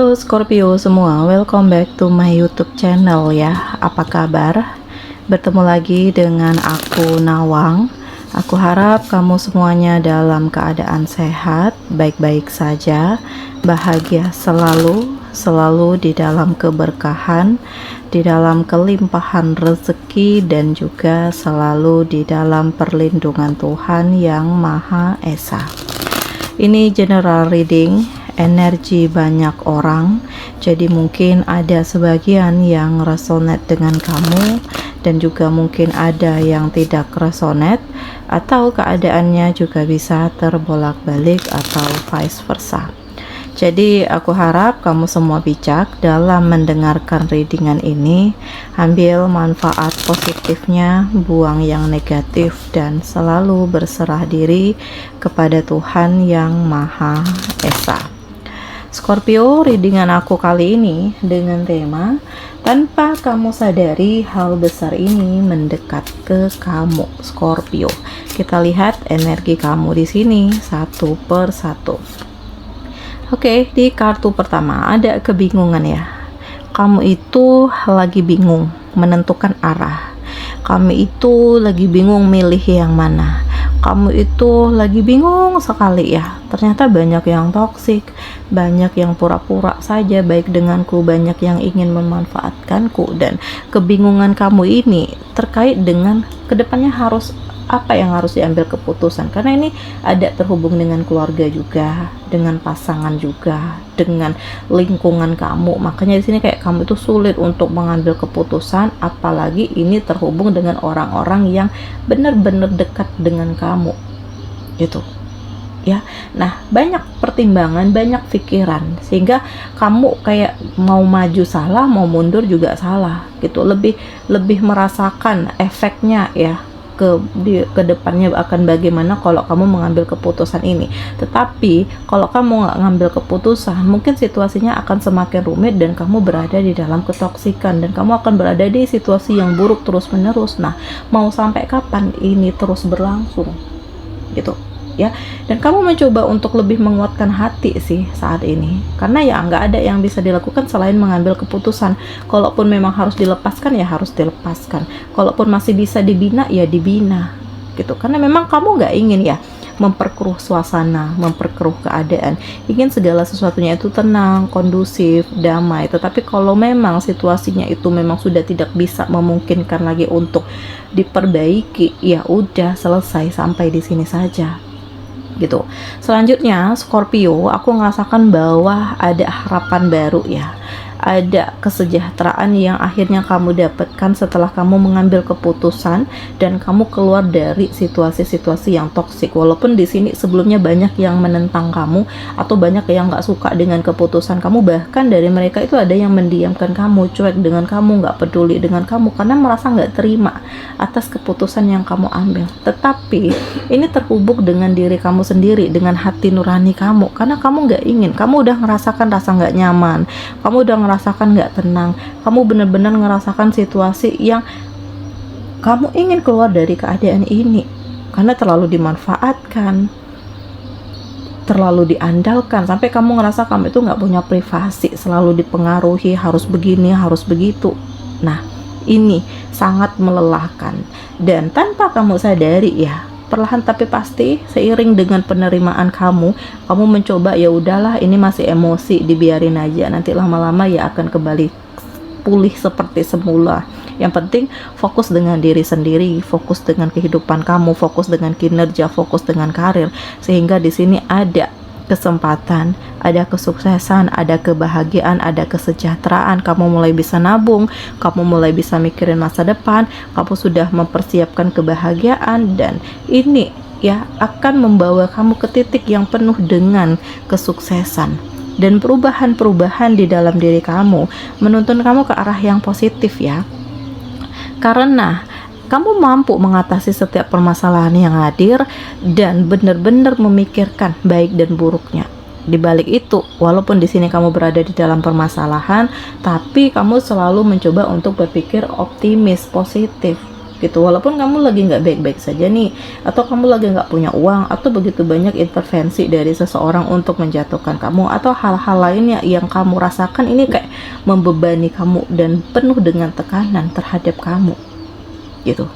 Halo Scorpio semua, welcome back to my YouTube channel ya. Apa kabar? Bertemu lagi dengan aku Nawang. Aku harap kamu semuanya dalam keadaan sehat, baik-baik saja, bahagia selalu di dalam keberkahan, di dalam kelimpahan rezeki, dan juga selalu di dalam perlindungan Tuhan Yang Maha Esa. Ini general reading energi banyak orang, jadi mungkin ada sebagian yang resonate dengan kamu dan juga mungkin ada yang tidak resonate, atau keadaannya juga bisa terbolak-balik atau vice versa. Jadi aku harap kamu semua bijak dalam mendengarkan readingan ini. Ambil manfaat positifnya, buang yang negatif, dan selalu berserah diri kepada Tuhan Yang Maha Esa. Scorpio, readingan aku kali ini dengan tema tanpa kamu sadari hal besar ini mendekat ke kamu, Scorpio. Kita lihat energi kamu di sini satu per satu. Oke, di kartu pertama ada kebingungan ya. Kamu itu lagi bingung menentukan arah. Kamu itu lagi bingung milih yang mana. Kamu itu lagi bingung sekali ya. Ternyata banyak yang toksik, banyak yang pura-pura saja baik denganku, banyak yang ingin memanfaatkanku, dan kebingungan kamu ini terkait dengan kedepannya harus apa yang harus diambil keputusan, karena ini ada terhubung dengan keluarga juga, dengan pasangan juga, dengan lingkungan kamu. Makanya di sini kayak kamu itu sulit untuk mengambil keputusan, apalagi ini terhubung dengan orang-orang yang benar-benar dekat dengan kamu gitu ya. Nah, banyak pertimbangan, banyak pikiran, sehingga kamu kayak mau maju salah, mau mundur juga salah gitu. Lebih merasakan efeknya ya ke depannya akan bagaimana kalau kamu mengambil keputusan ini. Tetapi kalau kamu nggak ngambil keputusan, mungkin situasinya akan semakin rumit dan kamu berada di dalam ketoksikan, dan kamu akan berada di situasi yang buruk terus menerus. Nah, mau sampai kapan ini terus berlangsung gitu ya. Dan kamu mencoba untuk lebih menguatkan hati sih saat ini, karena ya nggak ada yang bisa dilakukan selain mengambil keputusan. Kalaupun memang harus dilepaskan ya harus dilepaskan, kalaupun masih bisa dibina ya dibina gitu. Karena memang kamu nggak ingin ya memperkeruh suasana, memperkeruh keadaan, ingin segala sesuatunya itu tenang, kondusif, damai. Tetapi kalau memang situasinya itu memang sudah tidak bisa memungkinkan lagi untuk diperbaiki, ya udah selesai sampai di sini saja gitu. Selanjutnya Scorpio, aku ngerasakan bahwa ada harapan baru ya, ada kesejahteraan yang akhirnya kamu dapatkan setelah kamu mengambil keputusan dan kamu keluar dari situasi-situasi yang toksik. Walaupun di sini sebelumnya banyak yang menentang kamu atau banyak yang nggak suka dengan keputusan kamu, bahkan dari mereka itu ada yang mendiamkan kamu, cuek dengan kamu, nggak peduli dengan kamu karena merasa nggak terima atas keputusan yang kamu ambil. Tetapi ini terhubung dengan diri kamu sendiri, dengan hati nurani kamu, karena kamu nggak ingin, kamu udah ngerasakan rasa nggak nyaman, kamu udah ngerasakan nggak tenang, kamu benar-benar ngerasakan situasi yang kamu ingin keluar dari keadaan ini karena terlalu dimanfaatkan, terlalu diandalkan, sampai kamu ngerasa kamu itu nggak punya privasi, selalu dipengaruhi, harus begini, harus begitu. Nah, ini sangat melelahkan, dan tanpa kamu sadari ya, perlahan tapi pasti seiring dengan penerimaan kamu mencoba ya udahlah ini masih emosi, dibiarin aja, nanti lama-lama ya akan kembali pulih seperti semula. Yang penting fokus dengan diri sendiri, fokus dengan kehidupan kamu, fokus dengan kinerja, fokus dengan karir, sehingga di sini ada kesempatan, ada kesuksesan, ada kebahagiaan, ada kesejahteraan. Kamu mulai bisa nabung, kamu mulai bisa mikirin masa depan, kamu sudah mempersiapkan kebahagiaan, dan ini ya akan membawa kamu ke titik yang penuh dengan kesuksesan dan perubahan-perubahan di dalam diri kamu, menuntun kamu ke arah yang positif ya. Karena kamu mampu mengatasi setiap permasalahan yang hadir dan benar-benar memikirkan baik dan buruknya. Di balik itu, walaupun di sini kamu berada di dalam permasalahan, tapi kamu selalu mencoba untuk berpikir optimis, positif gitu. Walaupun kamu lagi nggak baik-baik saja nih, atau kamu lagi nggak punya uang, atau begitu banyak intervensi dari seseorang untuk menjatuhkan kamu, atau hal-hal lainnya yang kamu rasakan ini kayak membebani kamu dan penuh dengan tekanan terhadap kamu gitu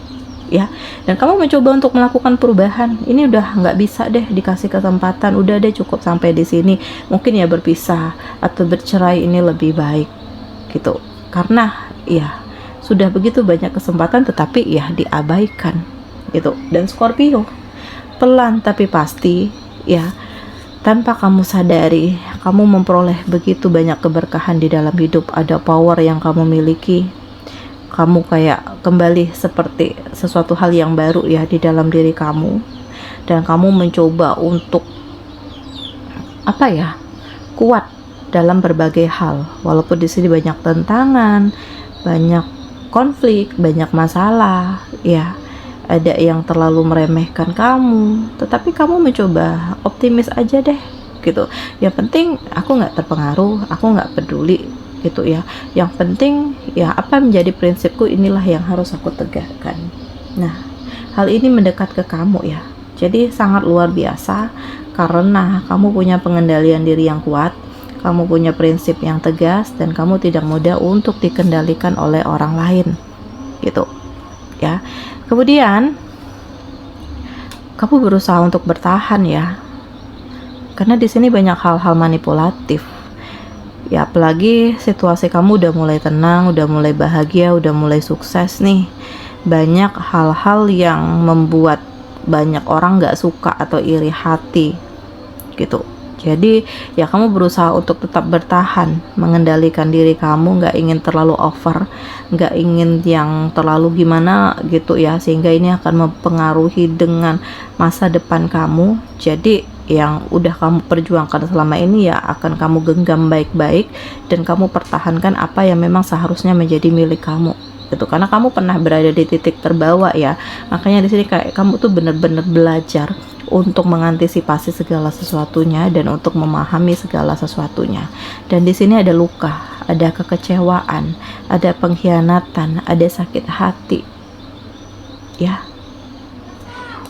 ya. Dan kamu mencoba untuk melakukan perubahan, ini udah nggak bisa deh dikasih kesempatan, udah deh cukup sampai di sini, mungkin ya berpisah atau bercerai ini lebih baik gitu. Karena ya sudah begitu banyak kesempatan tetapi ya diabaikan gitu. Dan Scorpio, pelan tapi pasti ya, tanpa kamu sadari kamu memperoleh begitu banyak keberkahan di dalam hidup. Ada power yang kamu miliki, kamu kayak kembali seperti sesuatu hal yang baru ya di dalam diri kamu. Dan kamu mencoba untuk kuat dalam berbagai hal, walaupun di sini banyak tantangan, banyak konflik, banyak masalah ya, ada yang terlalu meremehkan kamu, tetapi kamu mencoba optimis aja deh gitu. Yang penting aku nggak terpengaruh, aku nggak peduli gitu ya. Yang penting ya apa menjadi prinsipku, inilah yang harus aku tegakkan. Nah, hal ini mendekat ke kamu ya, jadi sangat luar biasa karena kamu punya pengendalian diri yang kuat, kamu punya prinsip yang tegas, dan kamu tidak mudah untuk dikendalikan oleh orang lain gitu ya. Kemudian kamu berusaha untuk bertahan ya, karena di sini banyak hal-hal manipulatif ya. Apalagi situasi kamu udah mulai tenang, udah mulai bahagia, udah mulai sukses nih, banyak hal-hal yang membuat banyak orang gak suka atau iri hati gitu. Jadi ya kamu berusaha untuk tetap bertahan, mengendalikan diri kamu, nggak ingin terlalu over, nggak ingin yang terlalu gimana gitu ya, sehingga ini akan mempengaruhi dengan masa depan kamu. Jadi yang udah kamu perjuangkan selama ini ya akan kamu genggam baik-baik, dan kamu pertahankan apa yang memang seharusnya menjadi milik kamu gitu. Karena kamu pernah berada di titik terbawah ya, makanya di sini kayak kamu tuh bener-bener belajar untuk mengantisipasi segala sesuatunya dan untuk memahami segala sesuatunya. Dan di sini ada luka, ada kekecewaan, ada pengkhianatan, ada sakit hati ya.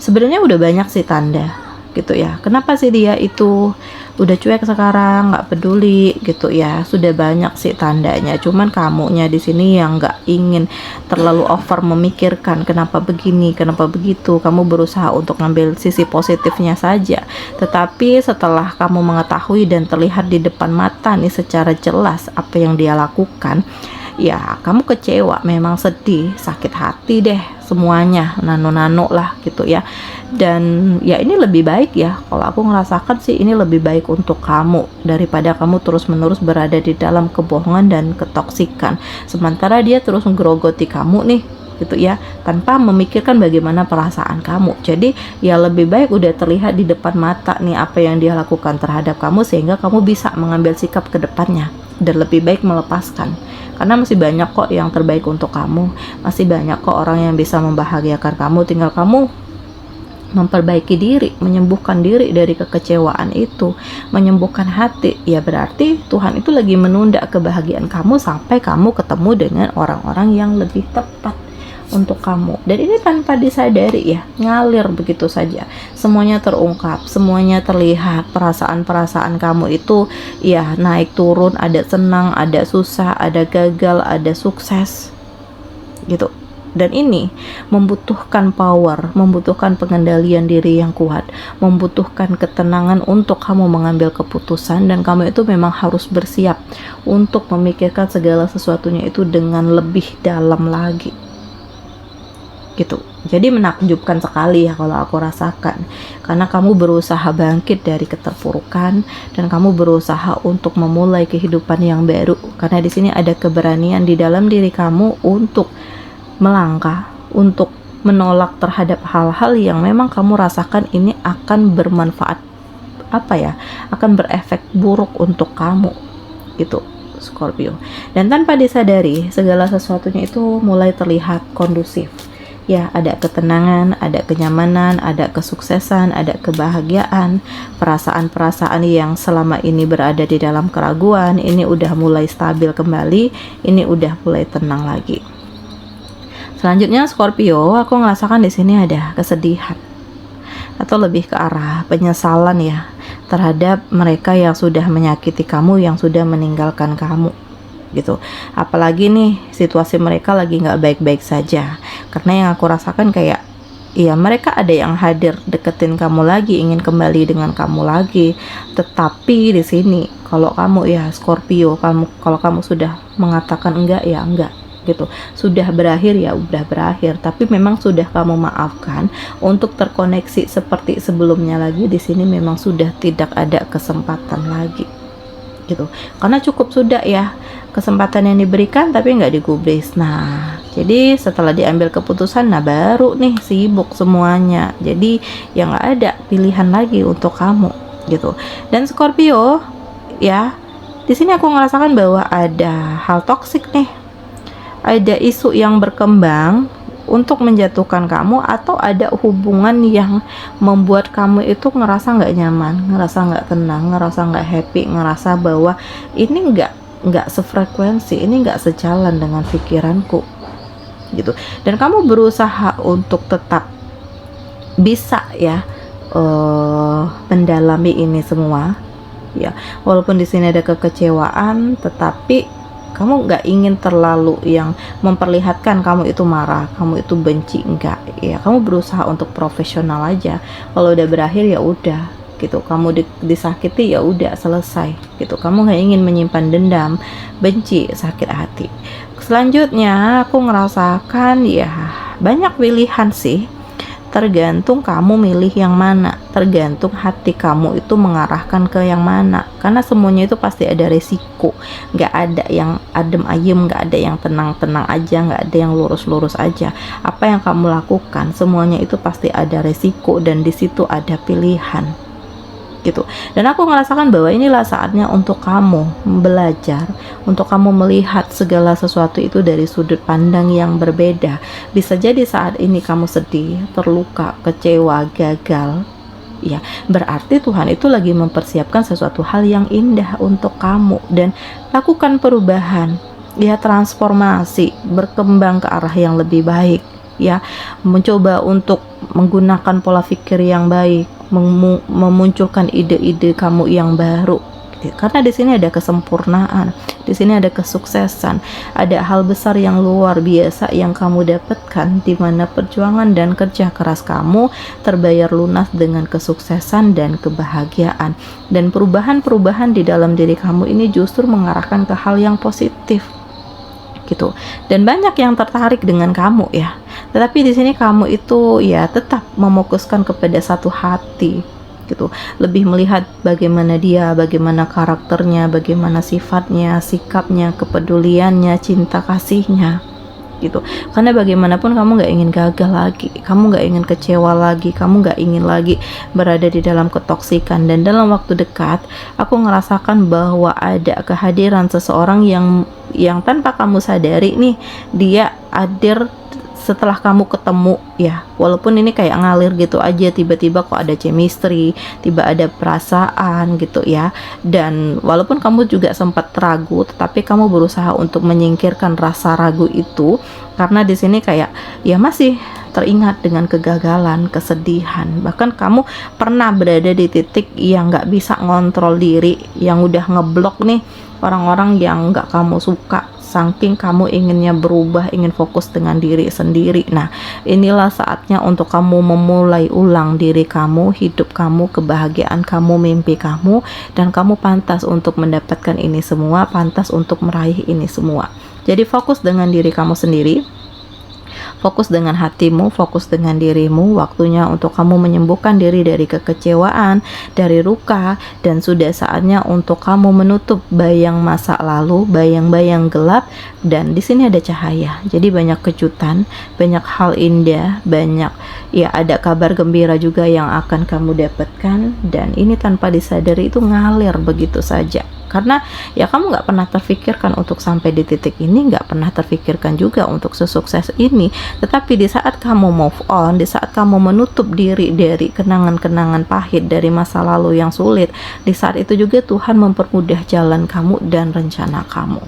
Sebenarnya udah banyak sih tanda gitu ya. Kenapa sih dia itu udah cuek sekarang, nggak peduli gitu ya? Sudah banyak sih tandanya. Cuman kamunya di sini yang nggak ingin terlalu over memikirkan kenapa begini, kenapa begitu. Kamu berusaha untuk ngambil sisi positifnya saja. Tetapi setelah kamu mengetahui dan terlihat di depan mata nih secara jelas apa yang dia lakukan, ya kamu kecewa, memang sedih, sakit hati deh semuanya, nano-nano lah gitu ya. Dan ya ini lebih baik ya, kalau aku ngerasakan sih ini lebih baik untuk kamu daripada kamu terus-menerus berada di dalam kebohongan dan ketoksikan, sementara dia terus menggerogoti kamu nih gitu ya, tanpa memikirkan bagaimana perasaan kamu. Jadi ya lebih baik udah terlihat di depan mata nih apa yang dia lakukan terhadap kamu, sehingga kamu bisa mengambil sikap ke depannya dan lebih baik melepaskan. Karena masih banyak kok yang terbaik untuk kamu, masih banyak kok orang yang bisa membahagiakan kamu. Tinggal kamu memperbaiki diri, menyembuhkan diri dari kekecewaan itu, menyembuhkan hati. Ya berarti Tuhan itu lagi menunda kebahagiaan kamu sampai kamu ketemu dengan orang-orang yang lebih tepat untuk kamu. Dan ini tanpa disadari ya, ngalir begitu saja, semuanya terungkap, semuanya terlihat. Perasaan-perasaan kamu itu ya naik turun, ada senang, ada susah, ada gagal, ada sukses gitu. Dan ini membutuhkan power, membutuhkan pengendalian diri yang kuat, membutuhkan ketenangan untuk kamu mengambil keputusan. Dan kamu itu memang harus bersiap untuk memikirkan segala sesuatunya itu dengan lebih dalam lagi gitu. Jadi menakjubkan sekali ya kalau aku rasakan, karena kamu berusaha bangkit dari keterpurukan dan kamu berusaha untuk memulai kehidupan yang baru. Karena di sini ada keberanian di dalam diri kamu untuk melangkah, untuk menolak terhadap hal-hal yang memang kamu rasakan ini akan bermanfaat, akan berefek buruk untuk kamu gitu, Scorpio. Dan tanpa disadari segala sesuatunya itu mulai terlihat kondusif ya, ada ketenangan, ada kenyamanan, ada kesuksesan, ada kebahagiaan. Perasaan-perasaan yang selama ini berada di dalam keraguan ini udah mulai stabil kembali, ini udah mulai tenang lagi. Selanjutnya Scorpio, aku ngerasakan di sini ada kesedihan atau lebih ke arah penyesalan ya terhadap mereka yang sudah menyakiti kamu, yang sudah meninggalkan kamu gitu. Apalagi nih situasi mereka lagi nggak baik-baik saja, karena yang aku rasakan kayak iya mereka ada yang hadir deketin kamu lagi, ingin kembali dengan kamu lagi, tetapi di sini kalau kamu ya Scorpio, kalau kamu sudah mengatakan enggak ya enggak gitu, sudah berakhir ya udah berakhir, tapi memang sudah kamu maafkan untuk terkoneksi seperti sebelumnya lagi. Di sini memang sudah tidak ada kesempatan lagi gitu, karena cukup sudah ya kesempatan yang diberikan tapi nggak digubris. Nah jadi setelah diambil keputusan, nah baru nih sibuk semuanya, jadi ya nggak ada pilihan lagi untuk kamu gitu. Dan Scorpio ya, di sini aku ngerasakan bahwa ada hal toksik nih, ada isu yang berkembang untuk menjatuhkan kamu, atau ada hubungan yang membuat kamu itu ngerasa nggak nyaman, ngerasa nggak tenang, ngerasa nggak happy, ngerasa bahwa ini nggak sefrekuensi, ini nggak sejalan dengan pikiranku gitu. Dan kamu berusaha untuk tetap bisa ya mendalami ini semua ya, walaupun di sini ada kekecewaan, tetapi kamu nggak ingin terlalu yang memperlihatkan kamu itu marah, kamu itu benci, enggak ya. Kamu berusaha untuk profesional aja. Kalau udah berakhir ya udah gitu, kamu disakiti ya udah selesai gitu. Kamu nggak ingin menyimpan dendam, benci, sakit hati. Selanjutnya aku ngerasakan ya banyak pilihan sih, tergantung kamu milih yang mana, tergantung hati kamu itu mengarahkan ke yang mana, karena semuanya itu pasti ada resiko, nggak ada yang adem ayem, nggak ada yang tenang-tenang aja, nggak ada yang lurus-lurus aja. Apa yang kamu lakukan semuanya itu pasti ada resiko, dan di situ ada pilihan gitu. Dan aku merasakan bahwa inilah saatnya untuk kamu belajar, untuk kamu melihat segala sesuatu itu dari sudut pandang yang berbeda. Bisa jadi saat ini kamu sedih, terluka, kecewa, gagal ya, berarti Tuhan itu lagi mempersiapkan sesuatu hal yang indah untuk kamu. Dan lakukan perubahan ya, transformasi, berkembang ke arah yang lebih baik ya, mencoba untuk menggunakan pola pikir yang baik, memunculkan ide-ide kamu yang baru. Karena di sini ada kesempurnaan, di sini ada kesuksesan, ada hal besar yang luar biasa yang kamu dapatkan, di mana perjuangan dan kerja keras kamu terbayar lunas dengan kesuksesan dan kebahagiaan. Dan perubahan-perubahan di dalam diri kamu ini justru mengarahkan ke hal yang positif gitu. Dan banyak yang tertarik dengan kamu ya, tetapi di sini kamu itu ya tetap mefokuskan kepada satu hati gitu, lebih melihat bagaimana dia, bagaimana karakternya, bagaimana sifatnya, sikapnya, kepeduliannya, cinta kasihnya gitu. Karena bagaimanapun kamu nggak ingin gagal lagi, kamu nggak ingin kecewa lagi, kamu nggak ingin lagi berada di dalam ketoksikan. Dan dalam waktu dekat aku ngerasakan bahwa ada kehadiran seseorang yang tanpa kamu sadari nih, dia hadir setelah kamu ketemu ya, walaupun ini kayak ngalir gitu aja, tiba-tiba kok ada chemistry, tiba ada perasaan gitu ya. Dan walaupun kamu juga sempat ragu, tetapi kamu berusaha untuk menyingkirkan rasa ragu itu, karena di sini kayak ya masih teringat dengan kegagalan, kesedihan. Bahkan kamu pernah berada di titik yang nggak bisa ngontrol diri, yang udah ngeblok nih orang-orang yang nggak kamu suka, saking kamu inginnya berubah, ingin fokus dengan diri sendiri. Nah, inilah saatnya untuk kamu memulai ulang diri kamu, hidup kamu, kebahagiaan kamu, mimpi kamu, dan kamu pantas untuk mendapatkan ini semua, pantas untuk meraih ini semua. Jadi fokus dengan diri kamu sendiri, fokus dengan hatimu, fokus dengan dirimu. Waktunya untuk kamu menyembuhkan diri dari kekecewaan, dari luka, dan sudah saatnya untuk kamu menutup bayang masa lalu, bayang-bayang gelap. Dan di sini ada cahaya. Jadi banyak kejutan, banyak hal indah, banyak ya ada kabar gembira juga yang akan kamu dapatkan. Dan ini tanpa disadari itu ngalir begitu saja. Karena ya kamu nggak pernah terfikirkan untuk sampai di titik ini, nggak pernah terfikirkan juga untuk sesukses ini. Tetapi di saat kamu move on, di saat kamu menutup diri dari kenangan-kenangan pahit, dari masa lalu yang sulit, di saat itu juga Tuhan mempermudah jalan kamu dan rencana kamu.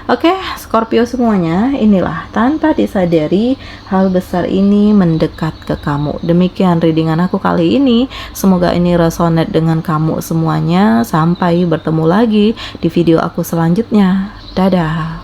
Oke, Scorpio semuanya, inilah tanpa disadari hal besar ini mendekat ke kamu. Demikian readingan aku kali ini. Semoga ini resonate dengan kamu semuanya. Sampai bertemu lagi di video aku selanjutnya. Dadah.